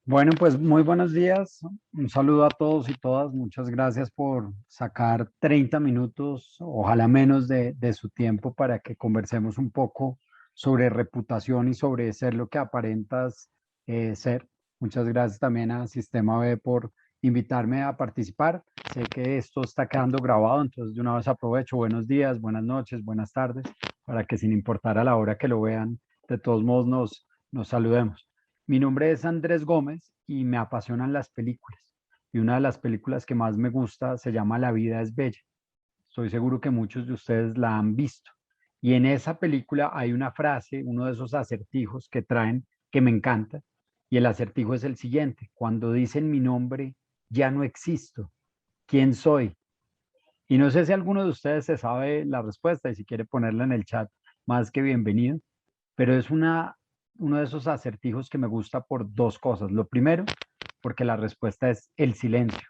Bueno, pues muy buenos días. Un saludo a todos y todas. Muchas gracias por sacar 30 minutos, ojalá menos de su tiempo para que conversemos un poco sobre reputación y sobre ser lo que aparentas ser. Muchas gracias también a Sistema B por invitarme a participar. Sé que esto está quedando grabado, entonces de una vez aprovecho. Buenos días, buenas noches, buenas tardes, para que sin importar a la hora que lo vean, de todos modos nos saludemos. Mi nombre es Andrés Gómez y me apasionan las películas. Y una de las películas que más me gusta se llama La vida es bella. Estoy seguro que muchos de ustedes la han visto. Y en esa película hay una frase, uno de esos acertijos que traen, que me encanta. Y el acertijo es el siguiente: cuando dicen mi nombre, ya no existo. ¿Quién soy? Y no sé si alguno de ustedes se sabe la respuesta y si quiere ponerla en el chat, más que bienvenido, pero es uno de esos acertijos que me gusta por dos cosas. Lo primero, porque la respuesta es el silencio.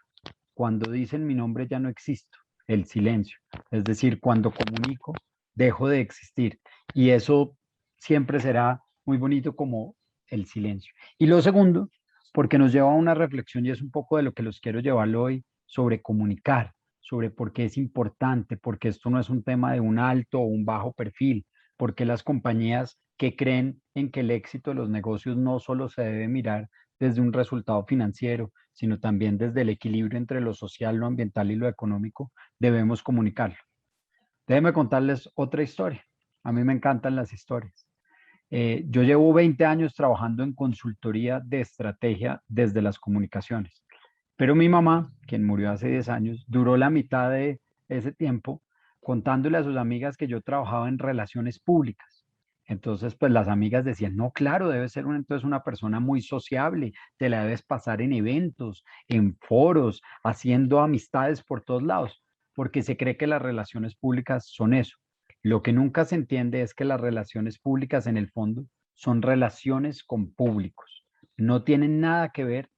Cuando dicen mi nombre ya no existo, el silencio. Es decir, cuando comunico, dejo de existir. Y eso siempre será muy bonito como el silencio. Y lo segundo, porque nos lleva a una reflexión y es un poco de lo que los quiero llevar hoy sobre comunicar, sobre por qué es importante, porque esto no es un tema de un alto o un bajo perfil, porque las compañías que creen en que el éxito de los negocios no solo se debe mirar desde un resultado financiero, sino también desde el equilibrio entre lo social, lo ambiental y lo económico, debemos comunicarlo. Déjenme contarles otra historia. A mí me encantan las historias. Yo llevo 20 años trabajando en consultoría de estrategia desde las comunicaciones, pero mi mamá, quien murió hace 10 años, duró la mitad de ese tiempo contándole a sus amigas que yo trabajaba en relaciones públicas. Entonces, pues las amigas decían, no, claro, debe ser entonces una persona muy sociable, te la debes pasar en eventos, en foros, haciendo amistades por todos lados, porque se cree que las relaciones públicas son eso. Lo que nunca se entiende es que las relaciones públicas en el fondo son relaciones con públicos. No tienen nada que ver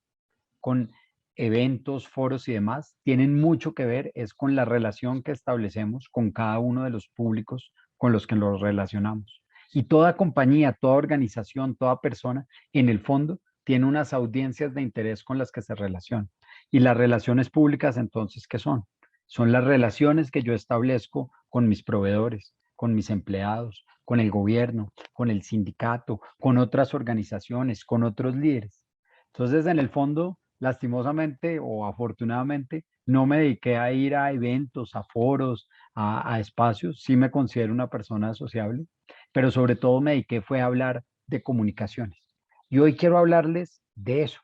con eventos, foros y demás, tienen mucho que ver es con la relación que establecemos con cada uno de los públicos con los que nos relacionamos. Y toda compañía, toda organización, toda persona, en el fondo, tiene unas audiencias de interés con las que se relaciona. Y las relaciones públicas, entonces, ¿qué son? Son las relaciones que yo establezco con mis proveedores, con mis empleados, con el gobierno, con el sindicato, con otras organizaciones, con otros líderes. Entonces, en el fondo, lastimosamente o afortunadamente, no me dediqué a ir a eventos, a foros, a espacios. Sí me considero una persona sociable, pero sobre todo me dediqué fue a hablar de comunicaciones. Y hoy quiero hablarles de eso,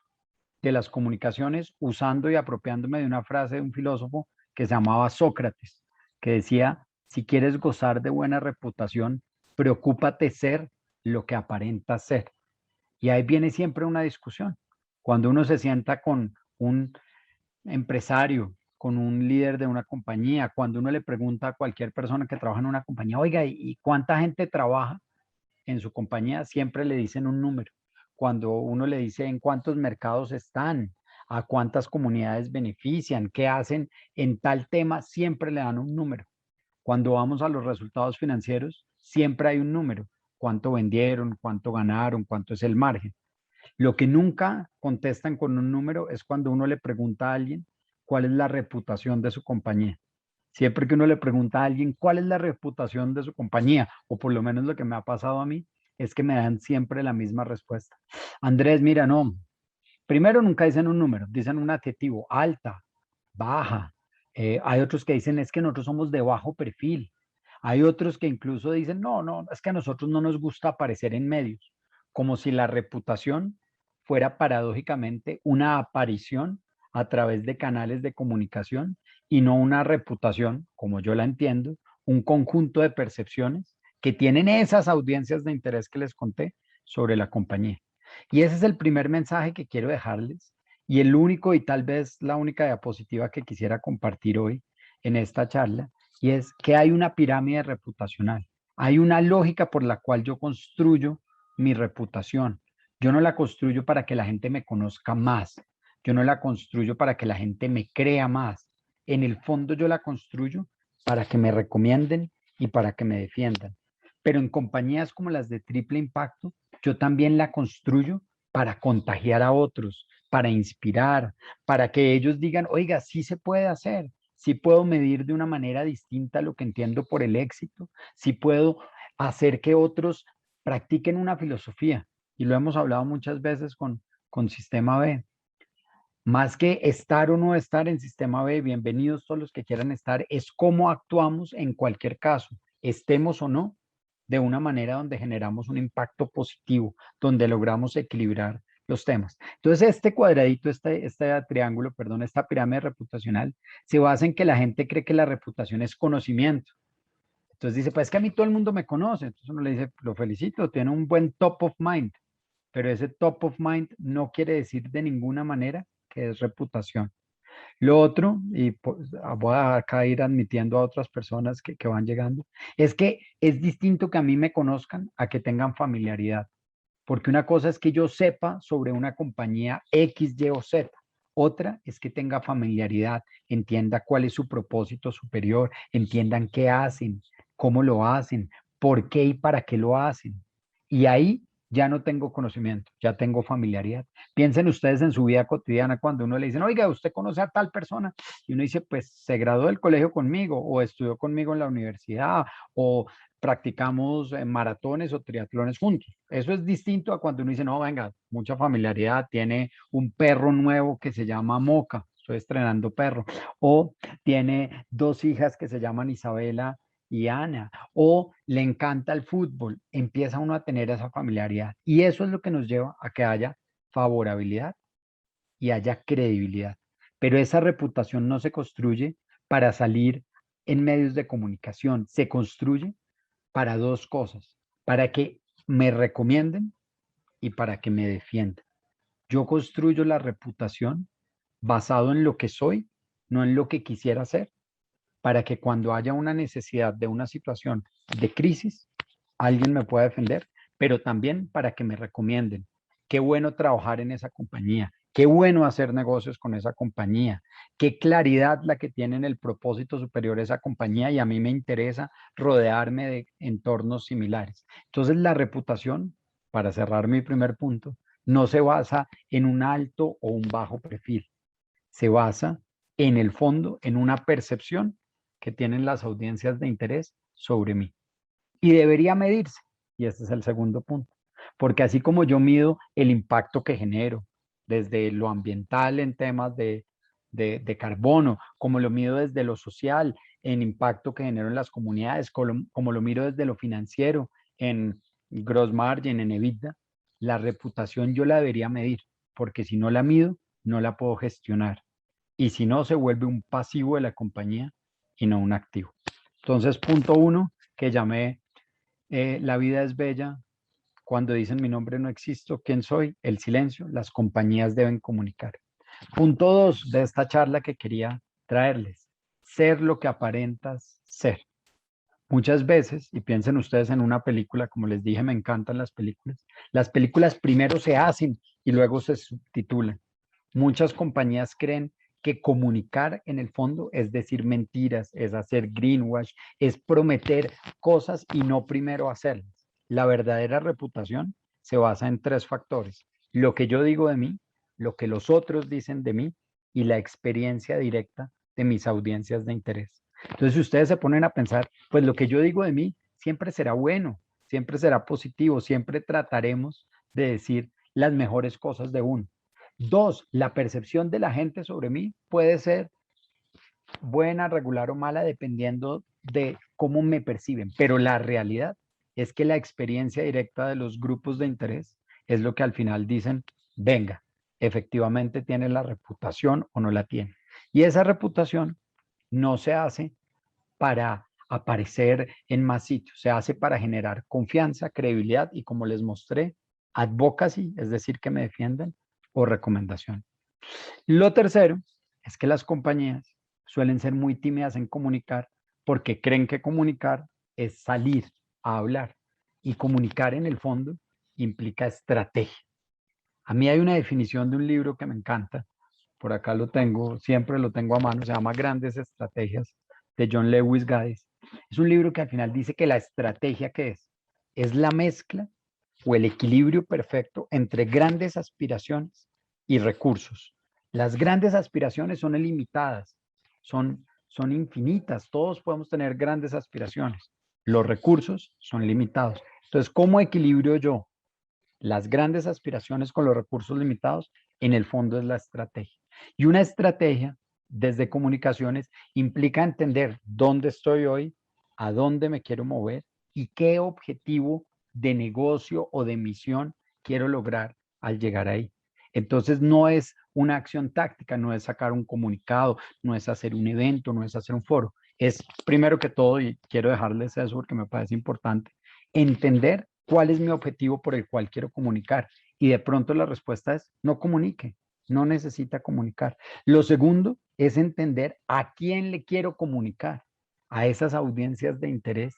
de las comunicaciones, usando y apropiándome de una frase de un filósofo que se llamaba Sócrates, que decía, si quieres gozar de buena reputación, preocúpate ser lo que aparenta ser. Y ahí viene siempre una discusión. Cuando uno se sienta con un empresario, con un líder de una compañía, cuando uno le pregunta a cualquier persona que trabaja en una compañía, oiga, ¿y cuánta gente trabaja en su compañía? Siempre le dicen un número. Cuando uno le dice en cuántos mercados están, a cuántas comunidades benefician, qué hacen en tal tema, siempre le dan un número. Cuando vamos a los resultados financieros, siempre hay un número. Cuánto vendieron, cuánto ganaron, cuánto es el margen. Lo que nunca contestan con un número es cuando uno le pregunta a alguien cuál es la reputación de su compañía. Siempre que uno le pregunta a alguien cuál es la reputación de su compañía, o por lo menos lo que me ha pasado a mí, es que me dan siempre la misma respuesta. Andrés, mira, no. Primero nunca dicen un número, dicen un adjetivo, alta, baja. Hay otros que dicen es que nosotros somos de bajo perfil. Hay otros que incluso dicen, no, no, es que a nosotros no nos gusta aparecer en medios, como si la reputación fuera paradójicamente una aparición a través de canales de comunicación y no una reputación, como yo la entiendo, un conjunto de percepciones que tienen esas audiencias de interés que les conté sobre la compañía. Y ese es el primer mensaje que quiero dejarles y el único y tal vez la única diapositiva que quisiera compartir hoy en esta charla, y es que hay una pirámide reputacional. Hay una lógica por la cual yo construyo mi reputación. Yo no la construyo para que la gente me conozca más. Yo no la construyo para que la gente me crea más. En el fondo yo la construyo para que me recomienden y para que me defiendan. Pero en compañías como las de triple impacto, yo también la construyo para contagiar a otros, para inspirar, para que ellos digan, oiga, sí se puede hacer, sí puedo medir de una manera distinta lo que entiendo por el éxito, sí puedo hacer que otros practiquen una filosofía. Y lo hemos hablado muchas veces con Sistema B. Más que estar o no estar en Sistema B, bienvenidos todos los que quieran estar, es cómo actuamos en cualquier caso, estemos o no, de una manera donde generamos un impacto positivo, donde logramos equilibrar los temas. Entonces, este cuadradito, este triángulo, perdón, esta pirámide reputacional, se basa en que la gente cree que la reputación es conocimiento. Entonces dice, pues es que a mí todo el mundo me conoce. Entonces uno le dice, lo felicito, tiene un buen top of mind, pero ese top of mind no quiere decir de ninguna manera que es reputación. Lo otro, y pues, voy a acá ir admitiendo a otras personas que van llegando, es que es distinto que a mí me conozcan a que tengan familiaridad. Porque una cosa es que yo sepa sobre una compañía X, Y o Z. Otra es que tenga familiaridad, entienda cuál es su propósito superior, entiendan qué hacen, cómo lo hacen, por qué y para qué lo hacen. Y ahí ya no tengo conocimiento, ya tengo familiaridad. Piensen ustedes en su vida cotidiana cuando uno le dicen, oiga, ¿usted conoce a tal persona? Y uno dice, pues se graduó del colegio conmigo o estudió conmigo en la universidad o practicamos maratones o triatlones juntos. Eso es distinto a cuando uno dice, no, venga, mucha familiaridad, tiene un perro nuevo que se llama Moca, estoy estrenando perro, o tiene dos hijas que se llaman Isabela y Ana, o le encanta el fútbol, empieza uno a tener esa familiaridad. Y eso es lo que nos lleva a que haya favorabilidad y haya credibilidad. Pero esa reputación no se construye para salir en medios de comunicación, se construye para dos cosas, para que me recomienden y para que me defiendan. Yo construyo la reputación basado en lo que soy, no en lo que quisiera ser, para que cuando haya una necesidad de una situación de crisis, alguien me pueda defender, pero también para que me recomienden. Qué bueno trabajar en esa compañía, qué bueno hacer negocios con esa compañía, qué claridad la que tiene en el propósito superior esa compañía y a mí me interesa rodearme de entornos similares. Entonces la reputación, para cerrar mi primer punto, no se basa en un alto o un bajo perfil, se basa en el fondo, en una percepción que tienen las audiencias de interés sobre mí. Y debería medirse. Y este es el segundo punto. Porque así como yo mido el impacto que genero, desde lo ambiental en temas de carbono, como lo mido desde lo social, en impacto que genero en las comunidades, como lo miro desde lo financiero, en gross margin, en EBITDA, la reputación yo la debería medir, porque si no la mido, no la puedo gestionar. Y si no, se vuelve un pasivo de la compañía y no un activo. Entonces, punto uno, que llamé la vida es bella. Cuando dicen mi nombre no existo, ¿quién soy? El silencio. Las compañías deben comunicar. Punto dos de esta charla que quería traerles. Ser lo que aparentas ser. Muchas veces, y piensen ustedes en una película, como les dije, me encantan las películas primero se hacen y luego se subtitulan. Muchas compañías creen que comunicar en el fondo es decir mentiras, es hacer greenwash, es prometer cosas y no primero hacerlas. La verdadera reputación se basa en tres factores: lo que yo digo de mí, lo que los otros dicen de mí y la experiencia directa de mis audiencias de interés. Entonces, si ustedes se ponen a pensar, pues lo que yo digo de mí siempre será bueno, siempre será positivo, siempre trataremos de decir las mejores cosas de uno. Dos, la percepción de la gente sobre mí puede ser buena, regular o mala dependiendo de cómo me perciben, pero la realidad es que la experiencia directa de los grupos de interés es lo que al final dicen, venga, efectivamente tiene la reputación o no la tiene. Y esa reputación no se hace para aparecer en más sitios, se hace para generar confianza, credibilidad y, como les mostré, advocacy, es decir, que me defiendan, o recomendación. Lo tercero es que las compañías suelen ser muy tímidas en comunicar porque creen que comunicar es salir a hablar, y comunicar en el fondo implica estrategia. A mí hay una definición de un libro que me encanta, por acá lo tengo, siempre lo tengo a mano, se llama Grandes Estrategias, de John Lewis Gaddis. Es un libro que al final dice que la estrategia, ¿qué es? Es la mezcla o el equilibrio perfecto entre grandes aspiraciones y recursos. Las grandes aspiraciones son ilimitadas, son infinitas, todos podemos tener grandes aspiraciones. Los recursos son limitados. Entonces, ¿cómo equilibrio yo las grandes aspiraciones con los recursos limitados? En el fondo es la estrategia. Y una estrategia desde comunicaciones implica entender dónde estoy hoy, a dónde me quiero mover y qué objetivo de negocio o de misión quiero lograr al llegar ahí. Entonces no es una acción táctica, no es sacar un comunicado, no es hacer un evento, no es hacer un foro. Es primero que todo, y quiero dejarles eso porque me parece importante, entender cuál es mi objetivo por el cual quiero comunicar. Y de pronto la respuesta es no comunique, no necesita comunicar. Lo segundo es entender a quién le quiero comunicar, a esas audiencias de interés.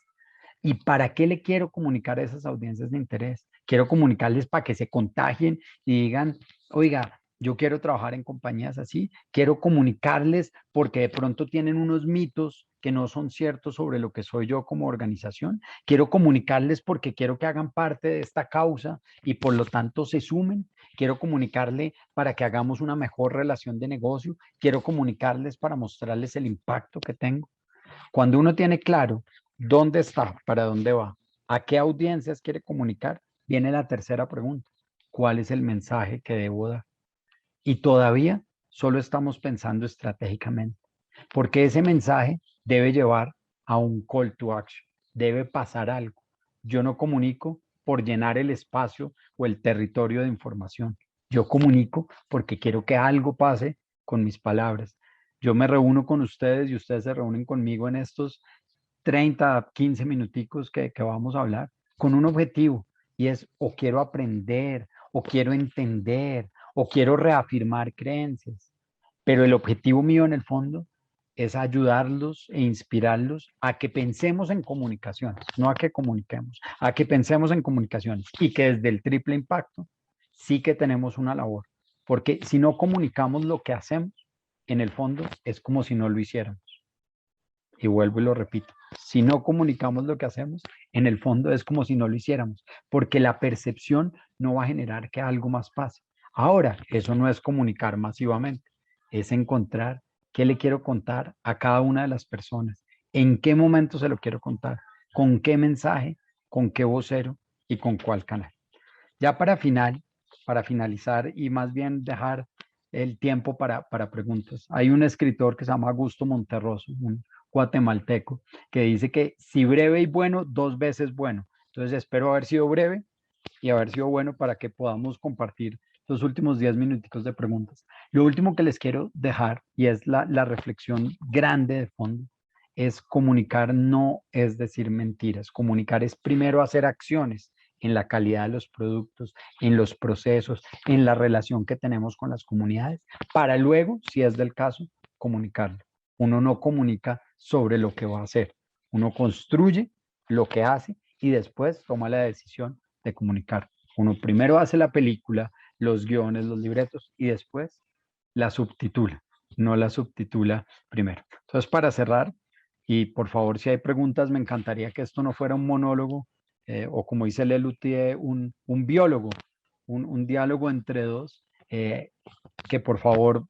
¿Y para qué le quiero comunicar a esas audiencias de interés? Quiero comunicarles para que se contagien y digan, oiga, yo quiero trabajar en compañías así. Quiero comunicarles porque de pronto tienen unos mitos que no son ciertos sobre lo que soy yo como organización. Quiero comunicarles porque quiero que hagan parte de esta causa y por lo tanto se sumen. Quiero comunicarle para que hagamos una mejor relación de negocio. Quiero comunicarles para mostrarles el impacto que tengo. Cuando uno tiene claro dónde está, para dónde va, a qué audiencias quiere comunicar, viene la tercera pregunta. ¿Cuál es el mensaje que debo dar? Y todavía solo estamos pensando estratégicamente, porque ese mensaje debe llevar a un call to action, debe pasar algo. Yo no comunico por llenar el espacio o el territorio de información. Yo comunico porque quiero que algo pase con mis palabras. Yo me reúno con ustedes y ustedes se reúnen conmigo en estos 30, 15 minuticos que vamos a hablar con un objetivo y es o quiero aprender o quiero entender o quiero reafirmar creencias. Pero el objetivo mío en el fondo es ayudarlos e inspirarlos a que pensemos en comunicaciones, no a que comuniquemos, a que pensemos en comunicaciones y que desde el triple impacto sí que tenemos una labor, porque si no comunicamos lo que hacemos, en el fondo es como si no lo hiciéramos. Y vuelvo y lo repito, si no comunicamos lo que hacemos, en el fondo es como si no lo hiciéramos, porque la percepción no va a generar que algo más pase. Ahora, eso no es comunicar masivamente, es encontrar qué le quiero contar a cada una de las personas, en qué momento se lo quiero contar, con qué mensaje, con qué vocero y con cuál canal. Ya para finalizar y más bien dejar el tiempo para preguntas. Hay un escritor que se llama Augusto Monterroso, un guatemalteco, que dice que si breve y bueno, dos veces bueno. Entonces espero haber sido breve y haber sido bueno para que podamos compartir los últimos 10 minuticos de preguntas. Lo último que les quiero dejar, y es la reflexión grande de fondo, es comunicar no es decir mentiras. Comunicar es primero hacer acciones en la calidad de los productos, en los procesos, en la relación que tenemos con las comunidades, para luego, si es del caso, comunicarlo. Uno no comunica sobre lo que va a hacer, uno construye lo que hace y después toma la decisión de comunicar. Uno primero hace la película, los guiones, los libretos y después la subtitula, no la subtitula primero. Entonces, para cerrar, y por favor, si hay preguntas, me encantaría que esto no fuera un monólogo o como dice Lelutier, un biólogo, un diálogo entre dos, que por favor,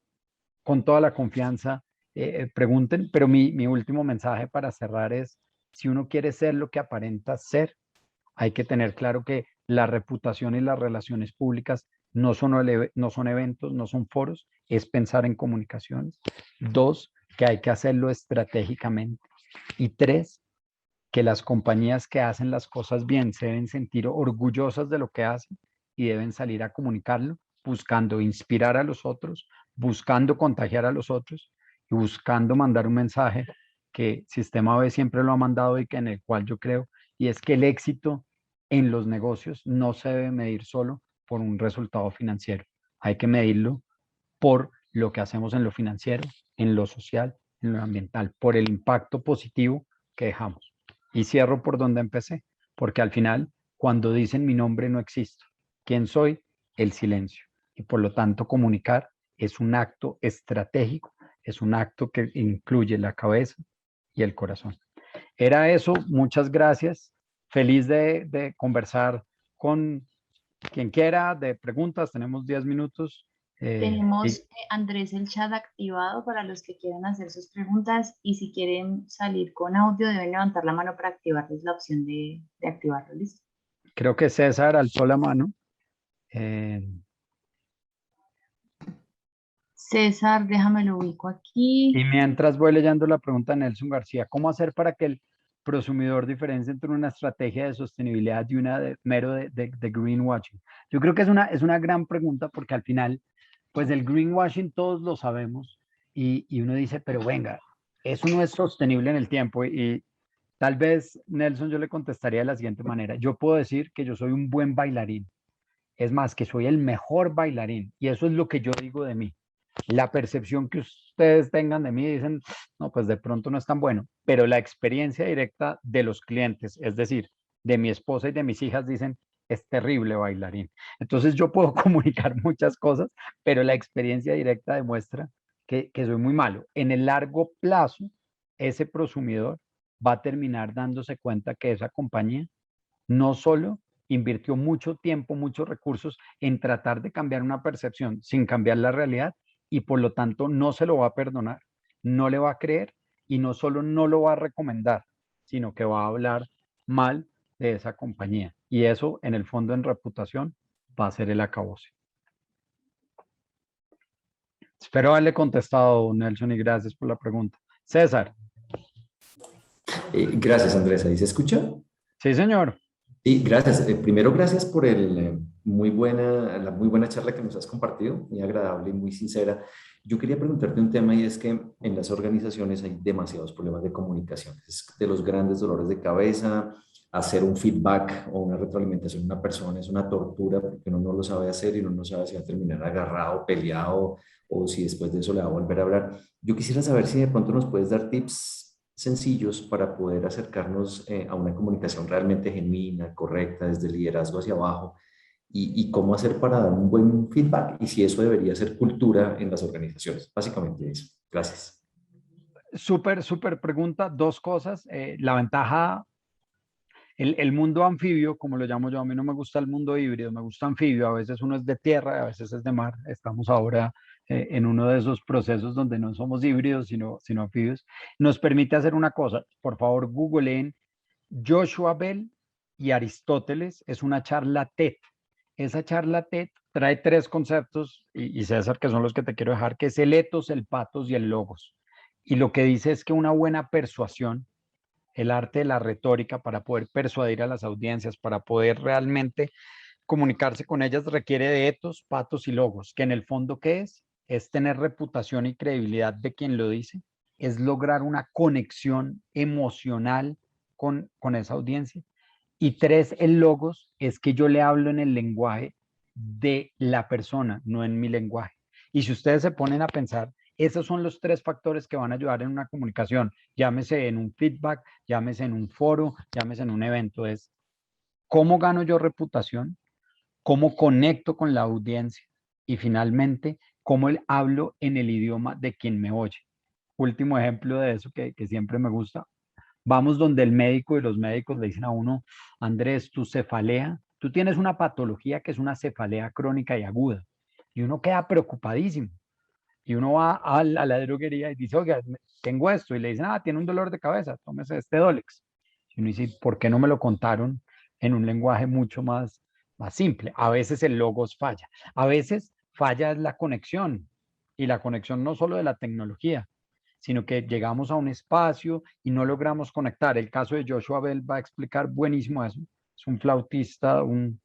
con toda la confianza, pregunten, pero mi último mensaje para cerrar es, si uno quiere ser lo que aparenta ser, hay que tener claro que la reputación y las relaciones públicas no son eventos, no son foros, es pensar en comunicaciones. Dos, que hay que hacerlo estratégicamente. Y tres, que las compañías que hacen las cosas bien se deben sentir orgullosas de lo que hacen y deben salir a comunicarlo, buscando inspirar a los otros, buscando contagiar a los otros y buscando mandar un mensaje que Sistema B siempre lo ha mandado y que en el cual yo creo, y es que el éxito en los negocios no se debe medir solo por un resultado financiero, hay que medirlo por lo que hacemos en lo financiero, en lo social, en lo ambiental, por el impacto positivo que dejamos. Y cierro por donde empecé, porque al final, cuando dicen mi nombre no existo. ¿Quién soy? El silencio. Y por lo tanto, comunicar es un acto estratégico, es un acto que incluye la cabeza y el corazón. Era eso, muchas gracias. Feliz de conversar con quien quiera de preguntas. Tenemos 10 minutos. Tenemos, Y Andrés, el chat activado para los que quieran hacer sus preguntas y si quieren salir con audio deben levantar la mano para activarles la opción de activarlo. ¿Listo? creo que César alzó la mano. Eh, César, déjame lo ubico y aquí. mientras voy leyendo la pregunta de Nelson García, ¿cómo hacer para que el prosumidor diferencie entre una estrategia de sostenibilidad y una de mero de greenwashing? Yo creo que es una gran pregunta porque al final, pues el greenwashing todos lo sabemos y uno dice, pero venga, eso no es sostenible en el tiempo y tal vez, Nelson, yo le contestaría de la siguiente manera. Yo puedo decir que yo soy un buen bailarín. Es más, que soy el mejor bailarín. Y eso es lo que yo digo de mí. La percepción que ustedes tengan de mí dicen, no, pues de pronto no es tan bueno. Pero la experiencia directa de los clientes, es decir, de mi esposa y de mis hijas, dicen, es terrible bailarín. Entonces yo puedo comunicar muchas cosas, pero la experiencia directa demuestra que soy muy malo. En el largo plazo, ese prosumidor va a terminar dándose cuenta que esa compañía no solo invirtió mucho tiempo, muchos recursos en tratar de cambiar una percepción sin cambiar la realidad y por lo tanto no se lo va a perdonar, no le va a creer y no solo no lo va a recomendar, sino que va a hablar mal de esa compañía. Y eso en el fondo en reputación va a ser el acabose. Espero haberle contestado, Nelson, y gracias por la pregunta. César. Gracias, Andrés. ¿Ahí se escucha? Sí, señor. Sí, gracias. Primero, gracias por la muy buena charla que nos has compartido, muy agradable y muy sincera. Yo quería preguntarte un tema y es que en las organizaciones hay demasiados problemas de comunicación. Es de los grandes dolores de cabeza. Hacer un feedback o una retroalimentación a una persona es una tortura porque uno no lo sabe hacer y uno no sabe si va a terminar agarrado, peleado o si después de eso le va a volver a hablar. Yo quisiera saber si de pronto nos puedes dar tips sencillos para poder acercarnos a una comunicación realmente genuina, correcta, desde el liderazgo hacia abajo, y cómo hacer para dar un buen feedback y si eso debería ser cultura en las organizaciones. Básicamente eso. Gracias. Súper, súper pregunta. Dos cosas. La ventaja, el mundo anfibio, como lo llamo yo, a mí no me gusta el mundo híbrido, me gusta anfibio. A veces uno es de tierra, a veces es de mar. Estamos ahora en uno de esos procesos donde no somos híbridos, sino anfibios. Nos permite hacer una cosa. Por favor, googleen Joshua Bell y Aristóteles. Es una charla TED. Esa charla TED trae tres conceptos, y César, que son los que te quiero dejar, que es el etos, el patos y el logos. Y lo que dice es que una buena persuasión, el arte de la retórica para poder persuadir a las audiencias, para poder realmente comunicarse con ellas, requiere de etos, patos y logos, que en el fondo, ¿qué es? Es tener reputación y credibilidad de quien lo dice, es lograr una conexión emocional con esa audiencia. Y tres, el logos es que yo le hablo en el lenguaje de la persona, no en mi lenguaje. Y si ustedes se ponen a pensar, esos son los tres factores que van a ayudar en una comunicación, llámese en un feedback, llámese en un foro, llámese en un evento, es cómo gano yo reputación, cómo conecto con la audiencia y finalmente cómo hablo en el idioma de quien me oye. Último ejemplo de eso que siempre me gusta. Vamos donde el médico y los médicos le dicen a uno, Andrés, tu cefalea, tú tienes una patología que es una cefalea crónica y aguda. Y uno queda preocupadísimo. Y uno va a la droguería y dice, oiga, tengo esto. Y le dicen, tiene un dolor de cabeza, tómese este Dolex. Y uno dice, ¿por qué no me lo contaron en un lenguaje mucho más simple? A veces el logos falla. A veces falla la conexión. Y la conexión no solo de la tecnología, sino que llegamos a un espacio y no logramos conectar. El caso de Joshua Bell va a explicar buenísimo eso. Es un flautista, un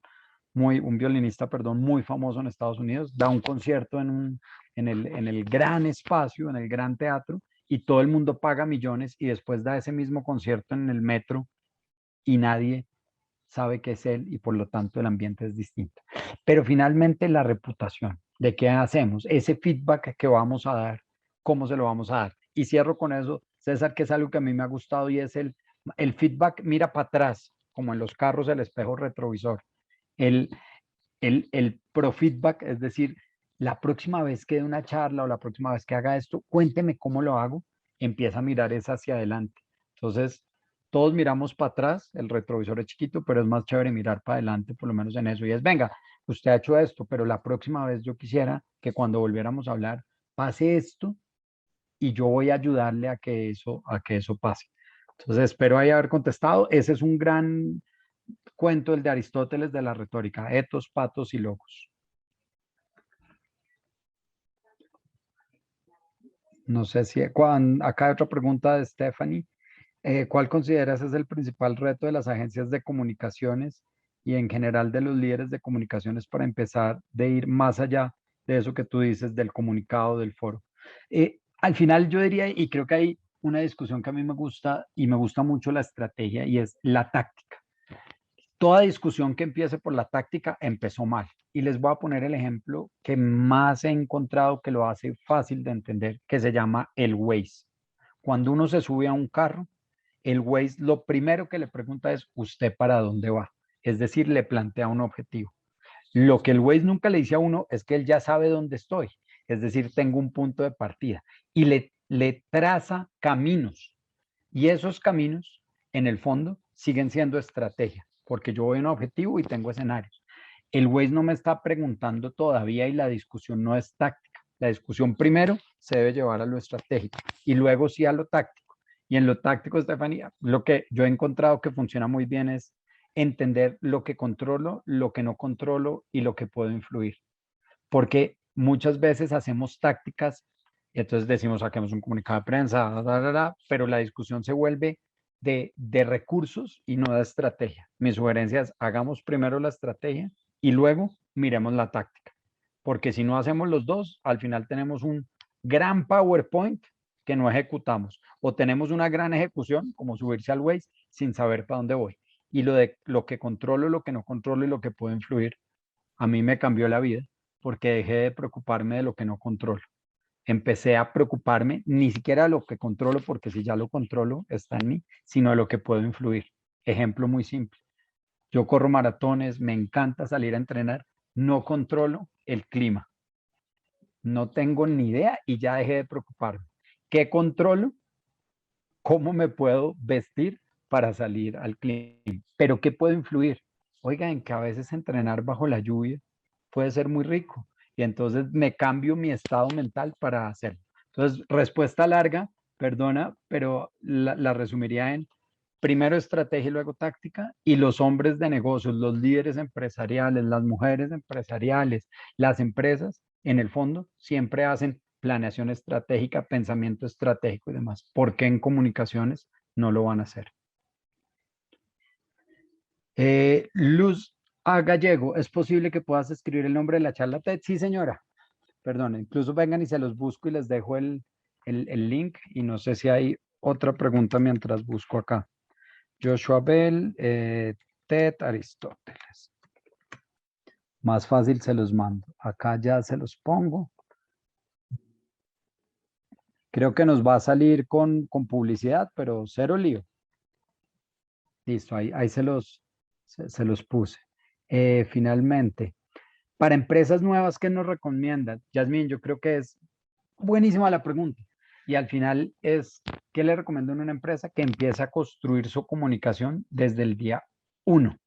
violinista, perdón, muy famoso en Estados Unidos. Da un concierto en el gran espacio, en el gran teatro, y todo el mundo paga millones y después da ese mismo concierto en el metro y nadie sabe que es él y por lo tanto el ambiente es distinto. Pero finalmente la reputación de qué hacemos, ese feedback que vamos a dar, cómo se lo vamos a dar. Y cierro con eso, César, que es algo que a mí me ha gustado y es el feedback mira para atrás, como en los carros el espejo retrovisor. El, el pro feedback, es decir, la próxima vez que dé una charla o la próxima vez que haga esto, cuénteme cómo lo hago, empieza a mirar es hacia adelante. Entonces, Todos miramos para atrás, el retrovisor es chiquito, pero es más chévere mirar para adelante, por lo menos en eso. Y es, venga, usted ha hecho esto, pero la próxima vez yo quisiera que cuando volviéramos a hablar pase esto y yo voy a ayudarle a que eso pase. Entonces, espero ahí haber contestado. Ese es un gran cuento, el de Aristóteles de la retórica, etos, patos y logos. No sé si, acá hay otra pregunta de Stephanie. ¿Cuál consideras es el principal reto de las agencias de comunicaciones y en general de los líderes de comunicaciones para empezar de ir más allá de eso que tú dices del comunicado, del foro? Al final yo diría, y creo que hay una discusión que a mí me gusta y me gusta mucho la estrategia y es la táctica. Toda discusión que empiece por la táctica empezó mal. Y les voy a poner el ejemplo que más he encontrado que lo hace fácil de entender, que se llama el Waze. Cuando uno se sube a un carro, el Waze lo primero que le pregunta es, ¿usted para dónde va? Es decir, le plantea un objetivo. Lo que el Waze nunca le dice a uno es que él ya sabe dónde estoy. Es decir, tengo un punto de partida y le traza caminos. Y esos caminos, en el fondo, siguen siendo estrategia, porque yo voy a un objetivo y tengo escenarios. El Waze no me está preguntando todavía y la discusión no es táctica. La discusión primero se debe llevar a lo estratégico y luego sí a lo táctico. Y en lo táctico, Estefanía, lo que yo he encontrado que funciona muy bien es entender lo que controlo, lo que no controlo y lo que puedo influir. Porque muchas veces hacemos tácticas y entonces decimos, saquemos un comunicado de prensa, pero la discusión se vuelve de recursos y no de estrategia. Mi sugerencia es, hagamos primero la estrategia y luego miremos la táctica. Porque si no hacemos los dos, al final tenemos un gran PowerPoint que no ejecutamos. O tenemos una gran ejecución, como subirse al Waze, sin saber para dónde voy. Y lo que controlo, lo que no controlo y lo que puedo influir, a mí me cambió la vida porque dejé de preocuparme de lo que no controlo. Empecé a preocuparme ni siquiera de lo que controlo, porque si ya lo controlo, está en mí, sino de lo que puedo influir. Ejemplo muy simple. Yo corro maratones, me encanta salir a entrenar, no controlo el clima. No tengo ni idea y ya dejé de preocuparme. ¿Qué controlo? ¿Cómo me puedo vestir para salir al clima? Pero ¿qué puedo influir? Oigan, que a veces entrenar bajo la lluvia puede ser muy rico y entonces me cambio mi estado mental para hacerlo. Entonces, respuesta larga, perdona, pero la resumiría en primero estrategia y luego táctica, y los hombres de negocios, los líderes empresariales, las mujeres empresariales, las empresas, en el fondo, siempre hacen planeación estratégica, pensamiento estratégico y demás. ¿Por qué en comunicaciones no lo van a hacer? Luz A. Gallego, ¿es posible que puedas escribir el nombre de la charla TED? Sí, señora. Perdón, incluso vengan y se los busco y les dejo el link y no sé si hay otra pregunta mientras busco acá. Joshua Bell, TED, Aristóteles. Más fácil se los mando. Acá ya se los pongo. Creo que nos va a salir con publicidad, pero cero lío. Listo, ahí se los puse. Finalmente, para empresas nuevas, ¿qué nos recomiendan? Yasmín, yo creo que es buenísima la pregunta. Y al final es, ¿qué le recomiendo a una empresa? Que empiece a construir su comunicación desde el día 1,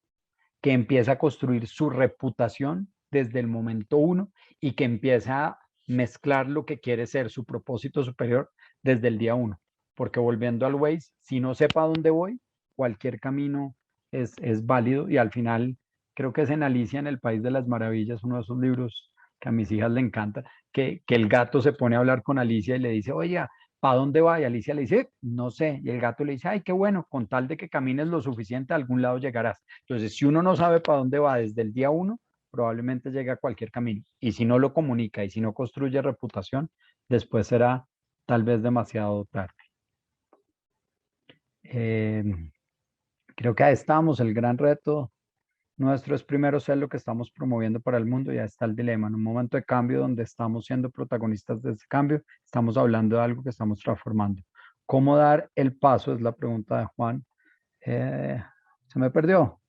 que empiece a construir su reputación desde el momento 1 y que empiece a mezclar lo que quiere ser su propósito superior desde el día 1. Porque volviendo al Waze, si no sepa dónde voy, cualquier camino es válido y al final creo que es en Alicia en el País de las Maravillas, uno de esos libros que a mis hijas le encanta, que el gato se pone a hablar con Alicia y le dice, oye, ¿para dónde va? Y Alicia le dice, no sé. Y el gato le dice, ay, qué bueno, con tal de que camines lo suficiente, a algún lado llegarás. Entonces, si uno no sabe para dónde va desde el día 1, probablemente llegue a cualquier camino. Y si no lo comunica y si no construye reputación, después será tal vez demasiado tarde. Creo que ahí estamos, el gran reto nuestro es primero ser lo que estamos promoviendo para el mundo, y ahí está el dilema. En un momento de cambio donde estamos siendo protagonistas de ese cambio, estamos hablando de algo que estamos transformando. ¿Cómo dar el paso? Es la pregunta de Juan. Se me perdió.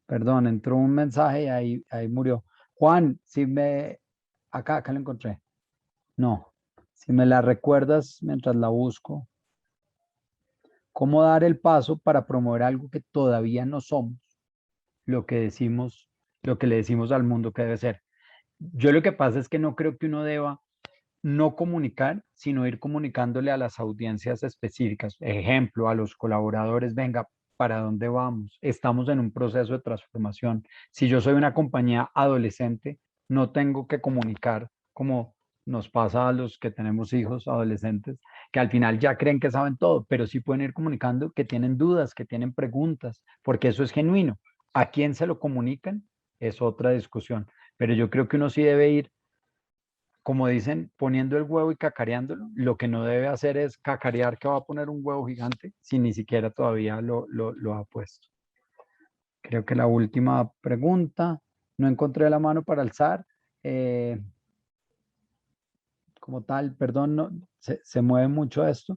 Perdón, entró un mensaje y ahí murió. Juan, si me... Acá lo encontré. No. Si me la recuerdas mientras la busco. ¿Cómo dar el paso para promover algo que todavía no somos? Lo que decimos, lo que le decimos al mundo que debe ser. Yo lo que pasa es que no creo que uno deba no comunicar, sino ir comunicándole a las audiencias específicas. Ejemplo, a los colaboradores, venga, ¿para dónde vamos? Estamos en un proceso de transformación. Si yo soy una compañía adolescente, no tengo que comunicar como nos pasa a los que tenemos hijos adolescentes, que al final ya creen que saben todo, pero sí pueden ir comunicando que tienen dudas, que tienen preguntas, porque eso es genuino. ¿A quién se lo comunican? Es otra discusión, pero yo creo que uno sí debe ir, como dicen, poniendo el huevo y cacareándolo. Lo que no debe hacer es cacarear que va a poner un huevo gigante si ni siquiera todavía lo ha puesto. Creo que la última pregunta, no encontré la mano para alzar. Como tal, perdón, no, se mueve mucho esto.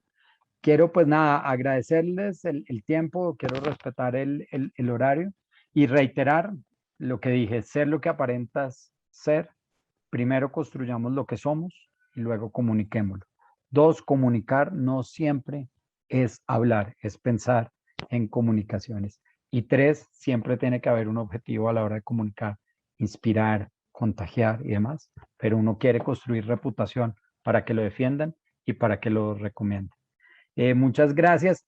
Quiero pues nada, agradecerles el tiempo, quiero respetar el horario y reiterar lo que dije, ser lo que aparentas ser. Primero construyamos lo que somos y luego comuniquémoslo. Dos, comunicar no siempre es hablar, es pensar en comunicaciones. Y tres, siempre tiene que haber un objetivo a la hora de comunicar, inspirar, contagiar y demás. Pero uno quiere construir reputación para que lo defiendan y para que lo recomienden. Muchas gracias.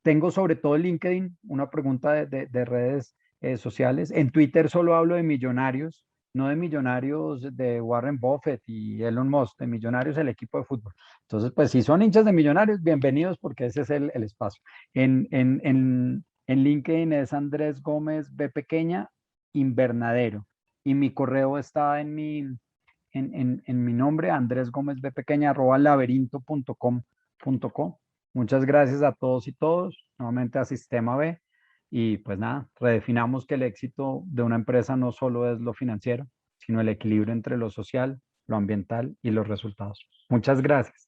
Tengo sobre todo LinkedIn una pregunta de redes sociales. En Twitter solo hablo de millonarios, no de millonarios de Warren Buffett y Elon Musk, de millonarios el equipo de fútbol. Entonces, pues si son hinchas de millonarios, bienvenidos porque ese es el espacio. En LinkedIn es Andrés Gómez B pequeña invernadero y mi correo está en mi nombre, Andrés Gómez B pequeña laberinto.com.co. Muchas gracias a todos y todos, nuevamente a Sistema B. Y pues nada, redefinamos que el éxito de una empresa no solo es lo financiero, sino el equilibrio entre lo social, lo ambiental y los resultados. Muchas gracias.